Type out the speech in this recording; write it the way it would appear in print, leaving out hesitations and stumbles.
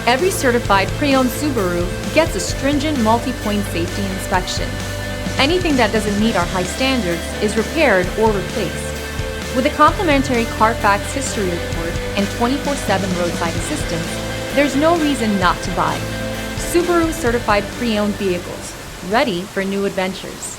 Every certified pre-owned Subaru gets a stringent multi-point safety inspection. Anything that doesn't meet our high standards is repaired or replaced. With a complimentary Carfax history report and 24/7 roadside assistance, there's no reason not to buy. Subaru certified pre-owned vehicles, ready for new adventures.